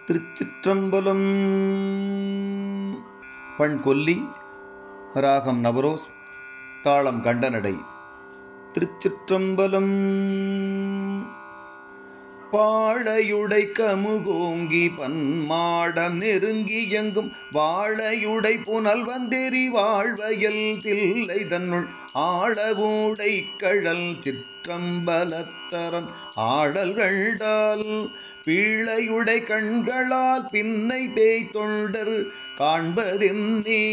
திருச்சிற்றம்பலம். பண் கொல்லி, ராகம் நவரோஸ், தாளம் கண்டனடை. திருச்சிற்றம்பலம். பாழையுடை கமுகோங்கி பன்மாடம் நெருங்கி எங்கும் வாழையுடை புனல் வந்தெறி வாழ்வயல் தில்லை தன்னுள் ஆழவுடை கழல் சிற்றம்பலத்தரன் ஆடல்கள்டால் பீழையுடை கண்களால் பின்னை பேய் தொண்டர் காண்பதென்னே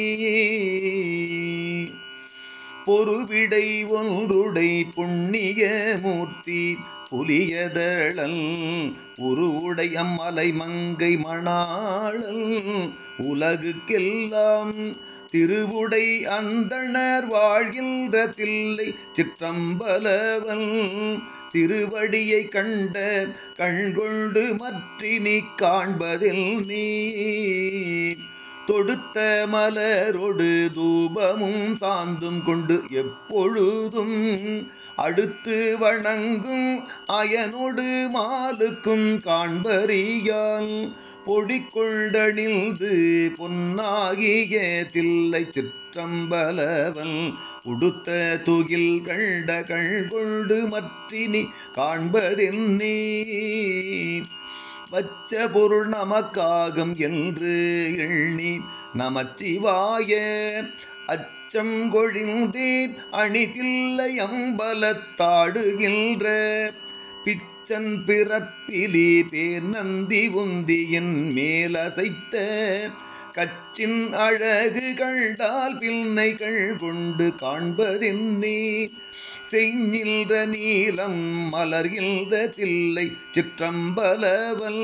பொருவிடை ஒன்றுடை புண்ணிய மூர்த்தி புலியதழல் உருவுடை அம்மலை மங்கை மணாளல் உலகுக்கெல்லாம் திருவுடை அந்தணர் வாழ்கின்ற தில்லை சிற்றம்பலவன் திருவடியை கண்ட கண்கொண்டு மற்றினி காண்பதில் நீ தொடுத்த மலரோடு தூபமும் சாந்தும் கொண்டு எப்பொழுதும் அடுத்து வணங்கும் அயனோடு மாலுக்கும் காண்பறியால் பொடிக்கொண்டணிந்து பொன்னாகிய தில்லை சிற்றம்பலவன் உடுத்த துகில் கண்ட கண்கொண்டு மற்றினி காண்பதென்னே வச்ச பொருள் நமக்காகும் என்று எண்ணி நமச்சிவாய அச்சம் கொழிந்தேன் அணிதில்லை அம்பலத்தாடுகின்ற பிச்சன் பிறப்பிலி பேர் நந்தி உந்தியின் மேலசைத்த கச்சின் அழகு கண்டால் பிள்ளைகள் கொண்டு காண்பதென்னே செஞ்சில்ற நீலம் மலர்கின்ற தில்லை சிற்றம்பலவன்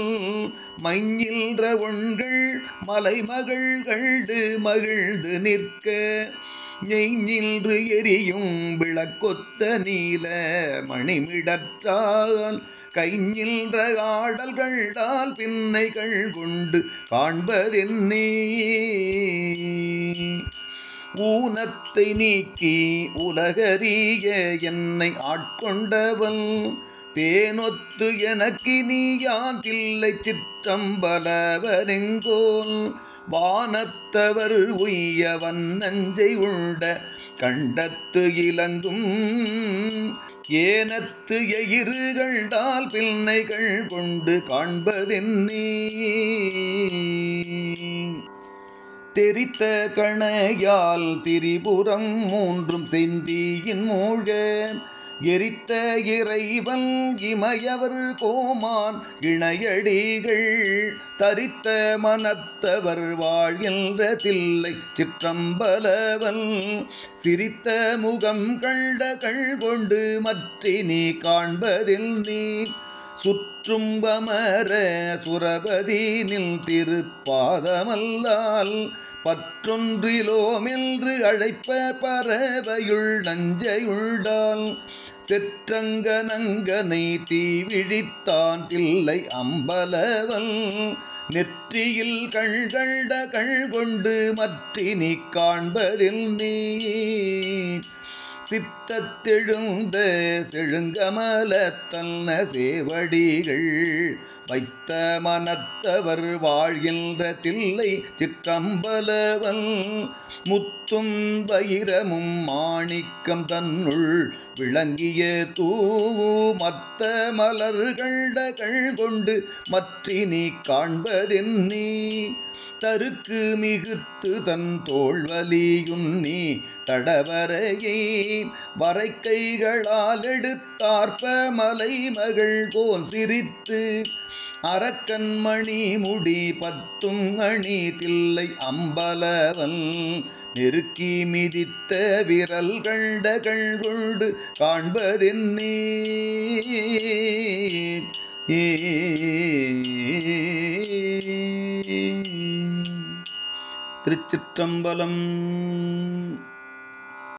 மைஞ்சில்ற ஒண்கள் மலைமகள் கண்டு மகிழ்ந்து நிற்க நெய்ஞ்சின்று எரியும் விளக்கொத்த நீல மணிமிடற்றால் கைஞ்சில்ற ஆடல்களால் பின்னைகள் கொண்டு காண்பதென்னே ஊனத்தை நீக்கி உலகறிய என்னை ஆட்கொண்டவன் தேனொத்து எனக்கு நீயான் தில்லை சிற்றம்பலவனெங்கோல் வானத்தவர் உய்யவன் நஞ்சை உண்ட கண்டத்து இலங்கும் ஏனத்து எயிறு கண்டால் பிள்ளைகள் கொண்டு காண்பதென்னே தெரித்த கணையால் திரிபுரம் மூன்றும் செந்தியின் மூழ்க எரித்த இறைவன் இமையவர் கோமான் இணையடிகள் தரித்த மனத்தவர் வாழ்கின்ற தில்லை சிற்றம்பலவன் சிரித்த முகம் கண்ட கள் கொண்டு மற்றினி காண்பதில் நீ சுற்றும் அமர சுரபதினில் திருப்பாதமல்லால் பற்றொன்றிலோமென்று அழைப்ப பறவையுள் நஞ்சையுள்ளால் செற்றங்கனங்கனை தீவிழித்தான் தில்லை அம்பலவன் நெற்றியில் கண்கண்ட கள் கொண்டு மற்றினி காண்பதில் நீ சித்தத்தெழுந்த செழுங்கமல தன்ன சேவடிகள் வைத்த மனத்தவர் வாழ்கின்ற தில்லை சிற்றம்பலவன் முத்தும் வைரமும் மாணிக்கம் தன்னுள் விளங்கிய மத்த மலர்கள்ட கள் கொண்டு மற்றினி காண்பதென்னே தருக்கு மிகுத்து தன் தோள்வலியுன்னி தடவரையை வரைக்கைகளால் எடுத்தார்ப்ப மலை மகள் போல் சிரித்து அரக்கன்மணி முடி பத்தும் அணி தில்லை அம்பலவன் நெருக்கி மிதித்த விரல் கண்ட கள் கொண்டு காண்பதென்னே திருச்சிற்றம்பலம்.